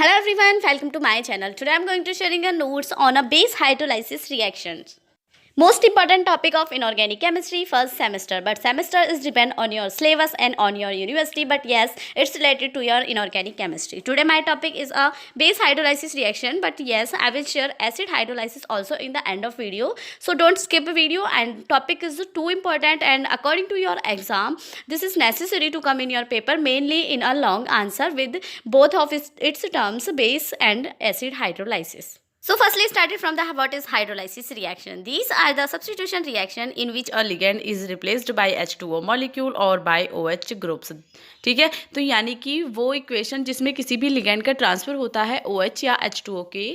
Hello everyone, welcome to my channel. Today I am going to sharing a notes on a base hydrolysis reactions. Most important topic of inorganic chemistry first semester, but semester is depend on your syllabus and on your university, but yes, it's related to your inorganic chemistry. Today my topic is a base hydrolysis reaction, but yes, I will share acid hydrolysis also in the end of video, so don't skip a video. And topic is too important, and according to your exam this is necessary to come in your paper, mainly in a long answer with both of its terms, base and acid hydrolysis. So firstly started from the what is hydrolysis reaction. These are the substitution reaction in which a ligand is replaced by H2O molecule or by OH groups. ठीक है, तो यानी कि वो equation जिसमें किसी भी ligand का ट्रांसफर होता है OH या H2O के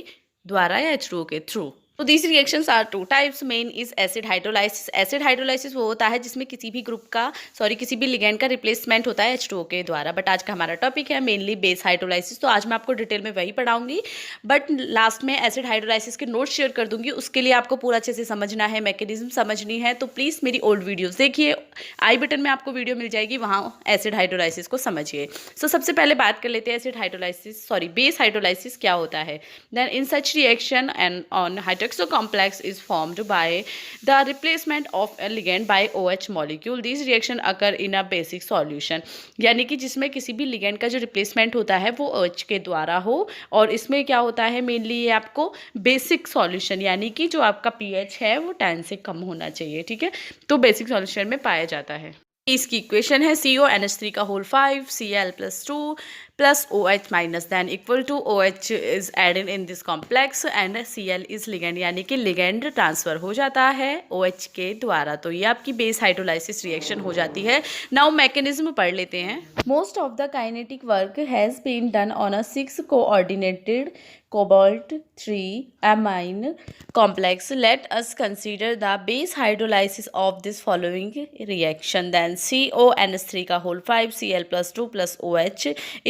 द्वारा या H2O के थ्रू. तो these reactions are two types. Main is acid hydrolysis. Acid hydrolysis वो होता है जिसमें किसी भी ग्रुप का किसी भी लिगेंड का रिप्लेसमेंट होता है H2O के द्वारा. बट आज का हमारा टॉपिक है मेनली बेस हाइड्रोलाइसिस, तो आज मैं आपको डिटेल में वही पढ़ाऊंगी. बट लास्ट में एसिड हाइड्रोलाइसिस के नोट्स शेयर कर दूंगी. उसके लिए आपको पूरा अच्छे से समझना है, मैकेनिज्म समझनी है. तो प्लीज़ मेरी ओल्ड वीडियोज़ देखिए, आई बटन में आपको वीडियो मिल जाएगी, वहाँ एसिड हाइड्रोलाइसिस को समझिए. सो सबसे पहले बात कर लेते हैं एसिड हाइड्रोलाइसिस बेस हाइड्रोलाइसिस क्या होता है. Then in such reaction and on hydroxyl complex is formed by the replacement of a ligand by OH molecule. These reaction occur in a basic solution. यानी कि जिसमें किसी भी ligand का जो रिप्लेसमेंट होता है वो OH के द्वारा हो, और इसमें क्या होता है मेनली ये आपको बेसिक सॉल्यूशन, यानी कि जो आपका pH है वो 10 से कम होना चाहिए. ठीक है, तो बेसिक सॉल्यूशन में पाया जाता है. इसकी इक्वेशन है CONH3 का whole 5 Cl+2 plus OH minus, then equal to OH is added in this complex and Cl is ligand, यानी कि ligand ट्रांसफर हो जाता है OH के द्वारा. तो ये आपकी बेस हाइड्रोलाइसिस रिएक्शन हो जाती है. नाउ मैकेनिज्म पढ़ लेते हैं. Most of the kinetic work has been done on a 6 coordinated cobalt 3 amine complex. Let us consider the base hydrolysis of this following reaction. Then CONH3 का whole 5 Cl+2 plus OH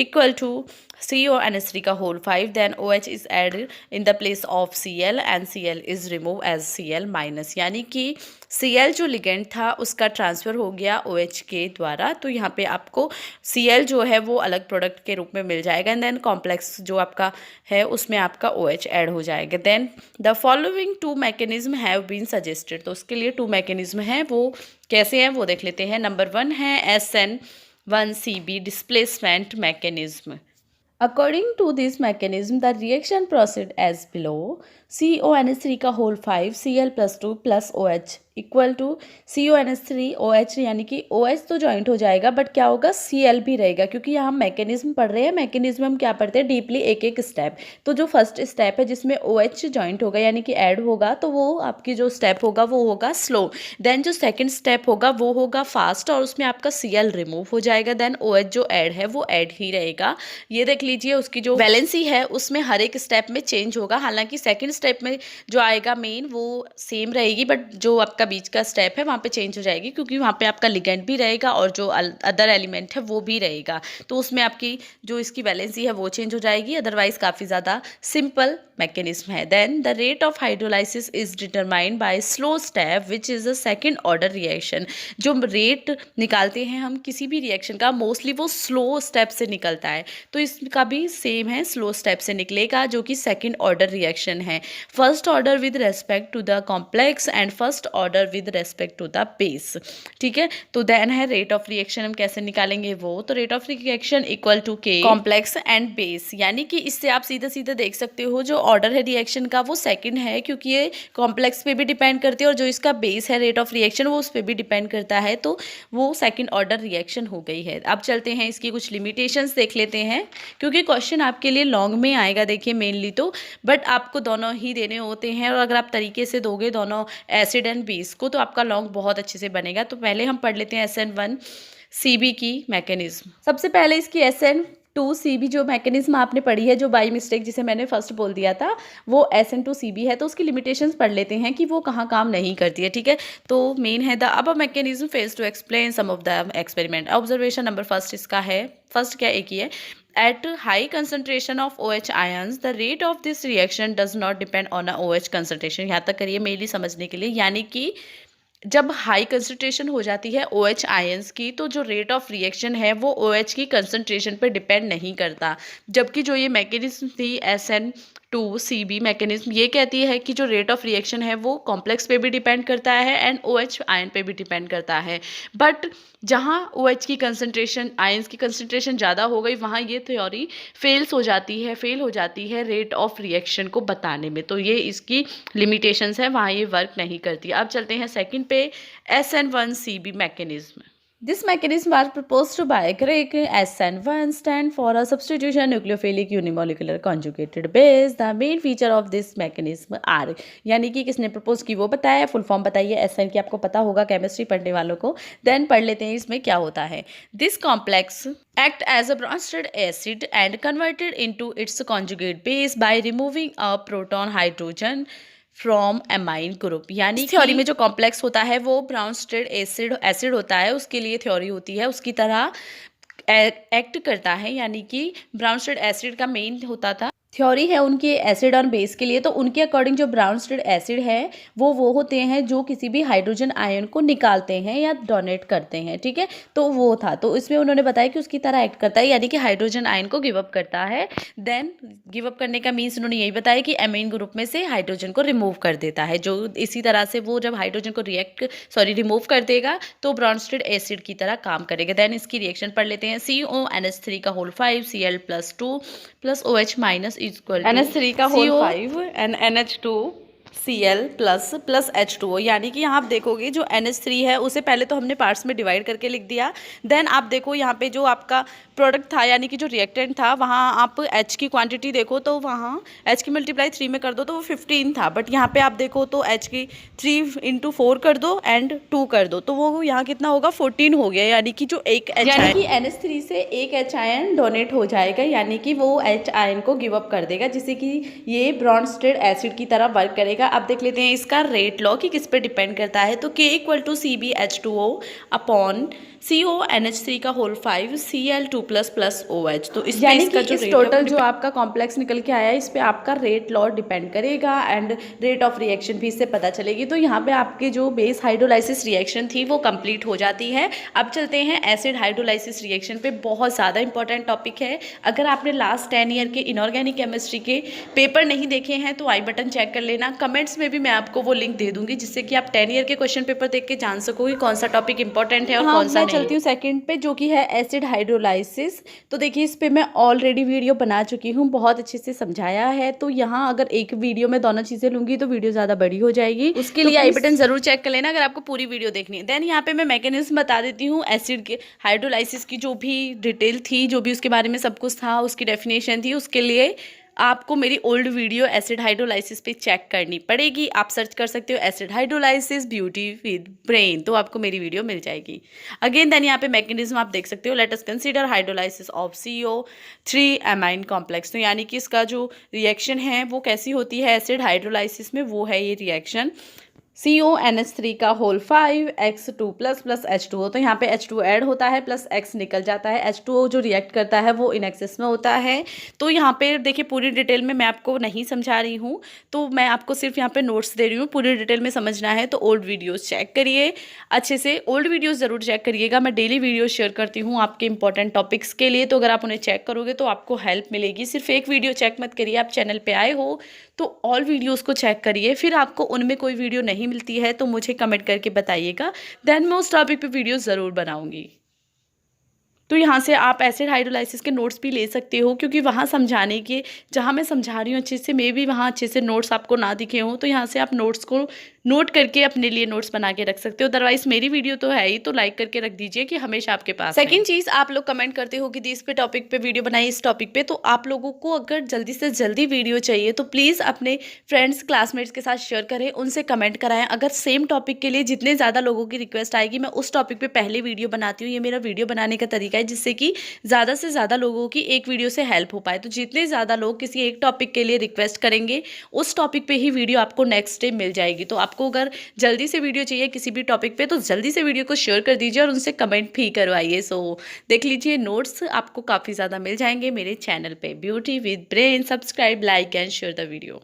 equal to CONH3 का whole 5. Then OH is added in the place of Cl and Cl is removed as Cl minus, यानी कि Cl जो ligand था उसका transfer हो गया OH के द्वारा. तो यहाँ पे आपको Cl जो है वो अलग प्रोडक्ट के रूप में मिल जाएगा, एंड देन कॉम्प्लेक्स जो आपका है उसमें आपका OH ऐड हो जाएगा. Then the following 2 mechanism have been suggested. तो उसके लिए 2 मैकेनिज्म हैं, वो कैसे हैं वो देख लेते हैं. नंबर 1 है SN1CB displacement mechanism. According to this mechanism, the reaction proceed as below. CONH3 का whole 5 Cl+2 plus OH equal to CONH3 OH, यानी कि OH तो जॉइंट हो जाएगा बट क्या होगा Cl भी रहेगा, क्योंकि यहाँ हम मैकेनिज्म पढ़ रहे हैं. मैकेनिज्म हम क्या पढ़ते हैं डीपली एक एक स्टेप. तो जो फर्स्ट स्टेप है जिसमें OH जॉइंट होगा यानी कि ऐड होगा, तो वो आपकी जो स्टेप होगा वो होगा स्लो. देन जो सेकंड स्टेप होगा वो होगा फास्ट, और उसमें आपका Cl रिमूव हो जाएगा. देन OH जो ऐड है वो ऐड ही रहेगा. ये देख लीजिए उसकी जो वैलेंसी है उसमें हर एक स्टेप में चेंज होगा. हालांकि सेकंड स्टेप में जो आएगा मेन वो सेम रहेगी, बट जो आपका बीच का स्टेप है वहाँ पे चेंज हो जाएगी, क्योंकि वहाँ पे आपका लिगेंड भी रहेगा और जो अदर एलिमेंट है वो भी रहेगा. तो उसमें आपकी जो इसकी वैलेंसी है वो चेंज हो जाएगी. अदरवाइज काफ़ी ज़्यादा सिंपल मैकेनिज्म है. Then the rate of hydrolysis is determined by slow step which is a second order reaction. जो रेट निकालते हैं हम किसी भी रिएक्शन का मोस्टली वो स्लो स्टेप से निकलता है. तो इसका भी सेम है, स्लो स्टेप से निकलेगा, जो कि सेकेंड ऑर्डर रिएक्शन है. First order with respect to the complex and first order with respect to the base. ठीक है, तो देन है रेट ऑफ रिएक्शन हम कैसे निकालेंगे वो. तो rate of reaction equal to K complex and base, यानी कि इससे आप सीधा सीधा देख सकते हो जो ऑर्डर है रिएक्शन का वो सेकंड है, क्योंकि ये कॉम्प्लेक्स पे भी डिपेंड करती है, और जो इसका बेस है रेट ऑफ रिएक्शन वो उस पर भी डिपेंड करता है. तो वो सेकंड ऑर्डर रिएक्शन हो गई है. अब चलते हैं इसकी कुछ लिमिटेशंस देख लेते हैं, क्योंकि क्वेश्चन आपके लिए लॉन्ग में आएगा देखिए मेनली तो, बट आपको दोनों ही देने होते हैं, और अगर आप तरीके से दोगे दोनों एसिड एंड बेस को तो आपका लॉन्ग बहुत अच्छे से बनेगा. तो पहले हम पढ़ लेते हैं SN1CB की मैकेनिज्म. सबसे पहले इसकी SN2CB जो मैकेनिज्म आपने पढ़ी है, जो बाई मिस्टेक जिसे मैंने फर्स्ट बोल दिया था वो SN2CB है, तो उसकी लिमिटेशंस पढ़ लेते हैं कि वो कहाँ काम नहीं करती है. ठीक है, तो मेन है द अब mechanism fails to explain some of the experiment. Observation number first इसका है, फर्स्ट क्या एक ही है. At high concentration of OH ions, the rate of this reaction does not depend on a OH concentration. यहाँ तक करिए mainly समझने के लिए, यानी कि जब हाई कंसंट्रेशन हो जाती है OH आयंस की, तो जो रेट ऑफ रिएक्शन है वो OH की कंसंट्रेशन पे डिपेंड नहीं करता। जबकि जो ये मैकेनिज्म थी SN2CB मैकेनिज्म, ये कहती है कि जो रेट ऑफ रिएक्शन है वो कॉम्प्लेक्स पे भी डिपेंड करता है एंड OH आयन पे भी डिपेंड करता है। बट जहाँ OH की कंसंट्रेशन, आयंस की कंसंट्रेशन ज़्यादा हो गई, वहाँ ये थ्योरी फेल हो जाती है रेट ऑफ रिएक्शन को बताने में। तो ये इसकी लिमिटेशंस है, वहाँ ये वर्क नहीं करती। अब चलते हैं सेकंड पे, SN1CB mechanism. This mechanism was proposed by Crick. SN1 stand for a substitution nucleophilic unimolecular conjugated base. The main feature of this mechanism are, यानी कि किसने प्रपोज की वो बताया, फुल फॉर्म बताइए। SN की आपको पता होगा केमिस्ट्री पढ़ने वालों को। देन पढ़ लेते हैं इसमें क्या होता है। This complex act as a branched acid and converted into its conjugate base by removing a proton hydrogen from amine group. यानी थ्योरी में जो कॉम्प्लेक्स होता है वो ब्राउनस्टेड एसिड होता है, उसके लिए थ्योरी होती है, उसकी तरह एक्ट करता है। यानी कि ब्राउनस्टेड एसिड का मेन होता था थ्योरी है उनके एसिड और बेस के लिए। तो उनके अकॉर्डिंग जो ब्राउनस्टेड एसिड है वो होते हैं जो किसी भी हाइड्रोजन आयन को निकालते हैं या डोनेट करते हैं, ठीक है। तो वो था, तो इसमें उन्होंने बताया कि उसकी तरह एक्ट करता है, यानी कि हाइड्रोजन आयन को गिव अप करता है। देन गिव अप करने का मीन्स उन्होंने यही बताया कि एमाइन ग्रुप में से हाइड्रोजन को रिमूव कर देता है। जो इसी तरह से वो जब हाइड्रोजन को रिमूव कर देगा तो ब्राउनस्टेड एसिड की तरह काम करेगा। देन इसकी रिएक्शन पढ़ लेते हैं। CONH3 का whole 5 Cl+2 plus OH minus equal NH3 का whole 5 and NH2Cl plus H2O। यानी कि यहाँ आप देखोगे जो NH3 है उसे पहले तो हमने पार्ट्स में डिवाइड करके लिख दिया। देन आप देखो यहाँ पे जो आपका प्रोडक्ट था, यानी कि जो रिएक्टेंट था, वहाँ आप H की क्वांटिटी देखो तो वहाँ H की मल्टीप्लाई 3 में कर दो तो वो 15 था। बट यहाँ पे आप देखो तो H की 3 × 4 कर दो एंड 2 कर दो तो वो यहाँ कितना होगा, 14 हो गया। यानी कि जो एक H यानी कि NH3 से एक H आयन डोनेट हो जाएगा, यानी कि वो H आयन को गिव अप कर देगा, जिससे कि ये ब्राउनस्टेड एसिड की तरह वर्क करेगा। अब देख लेते हैं इसका रेट लॉ कि किस पे डिपेंड करता है। तो K = CbH2O अपॉन CONH3 का होल 5 Cl2 प्लस OH। तो इस का जो टोटल जो आपका कॉम्प्लेक्स निकल के आया, इस पे आपका रेट लॉ डिपेंड करेगा एंड रेट ऑफ रिएक्शन भी इससे पता चलेगी। तो यहाँ पे आपके जो बेस हाइड्रोलाइसिस रिएक्शन थी वो कंप्लीट हो जाती है। अब चलते हैं एसिड हाइड्रोलाइसिस रिएक्शन पे, बहुत ज़्यादा इंपॉर्टेंट टॉपिक है। अगर आपने लास्ट 10 ईयर के इनऑर्गेनिक केमिस्ट्री के पेपर नहीं देखे हैं तो आई बटन चेक कर लेना। कमेंट्स में भी मैं आपको वो लिंक दे दूंगी, जिससे कि आप 10 ईयर के क्वेश्चन पेपर देख के जान सको कि कौन सा टॉपिक इंपॉर्टेंट है और कौन सा नहीं। चलती हूँ सेकंड पे, जो कि है एसिड हाइड्रोलाइसिस। तो देखिए इस पे मैं ऑलरेडी वीडियो बना चुकी हूँ, बहुत अच्छे से समझाया है। तो यहाँ अगर एक वीडियो में दोनों चीज़ें लूँगी तो वीडियो ज़्यादा बड़ी हो जाएगी, उसके लिए आई बटन जरूर चेक कर लेना अगर आपको पूरी वीडियो देखनी है। देन यहाँ पे मैं मैकेनिज्म बता देती हूँ एसिड के हाइड्रोलाइसिस की, जो भी डिटेल थी, जो भी उसके बारे में सब कुछ था, उसकी डेफिनेशन थी, उसके लिए आपको मेरी ओल्ड वीडियो एसिड हाइड्रोलाइसिस पे चेक करनी पड़ेगी। आप सर्च कर सकते हो acid hydrolysis beauty with brain, तो आपको मेरी वीडियो मिल जाएगी। अगेन देन यहाँ पे मैकेनिज्म आप देख सकते हो। Let us consider hydrolysis of CO3 amine complex. तो यानी कि इसका जो रिएक्शन है वो कैसी होती है एसिड हाइड्रोलाइसिस में, वो है ये रिएक्शन CONH3 का होल 5 X2 प्लस H2O। तो यहाँ पे H2 ऐड होता है प्लस X निकल जाता है। H2O जो रिएक्ट करता है वो इन एक्सेस में होता है। तो यहाँ पे देखिए पूरी डिटेल में मैं आपको नहीं समझा रही हूँ, तो मैं आपको सिर्फ यहाँ पे नोट्स दे रही हूँ। पूरी डिटेल में समझना है तो ओल्ड वीडियोस चेक करिए अच्छे से, ओल्ड वीडियोस ज़रूर चेक करिएगा। मैं डेली वीडियो शेयर करती हूँ आपके इंपॉर्टेंट टॉपिक्स के लिए, तो अगर आप उन्हें चेक करोगे तो आपको हेल्प मिलेगी। सिर्फ एक वीडियो चेक मत करिए, आप चैनल पर आए हो तो ऑल वीडियोज़ को चेक करिए। फिर आपको उनमें कोई वीडियो नहीं मिलती है तो मुझे कमेंट करके बताइएगा, देन मैं उस टॉपिक पे वीडियो ज़रूर बनाऊंगी। तो यहाँ से आप एसिड हाइड्रोलाइसिस के नोट्स भी ले सकते हो, क्योंकि वहाँ समझाने के, जहाँ मैं समझा रही हूँ अच्छे से, मे भी वहाँ अच्छे से नोट्स आपको ना दिखे हों, तो यहाँ से आप नोट्स को नोट करके अपने लिए नोट्स बना के रख सकते हो। अदरवाइज मेरी वीडियो तो है ही, तो लाइक करके रख दीजिए कि हमेशा आपके पास। सेकंड चीज़, आप लोग कमेंट करते हो कि इस पे टॉपिक पे वीडियो बनाइए, इस टॉपिक पे। तो आप लोगों को अगर जल्दी से जल्दी वीडियो चाहिए तो प्लीज़ अपने फ्रेंड्स क्लासमेट्स के साथ शेयर करें, उनसे कमेंट कराएं। अगर सेम टॉपिक के लिए जितने ज़्यादा लोगों की रिक्वेस्ट आएगी, मैं उस टॉपिक पर पहले वीडियो बनाती हूँ। ये मेरा वीडियो बनाने का तरीका है, जिससे कि ज़्यादा से ज़्यादा लोगों की एक वीडियो से हेल्प हो पाए। तो जितने ज़्यादा लोग किसी एक टॉपिक के लिए रिक्वेस्ट करेंगे, उस टॉपिक पे ही वीडियो आपको नेक्स्ट डे मिल जाएगी। तो आपको अगर जल्दी से वीडियो चाहिए किसी भी टॉपिक पे, तो जल्दी से वीडियो को शेयर कर दीजिए और उनसे कमेंट भी करवाइए। सो देख लीजिए, नोट्स आपको काफ़ी ज़्यादा मिल जाएंगे मेरे चैनल पे beauty with brain. Subscribe, like and share the video.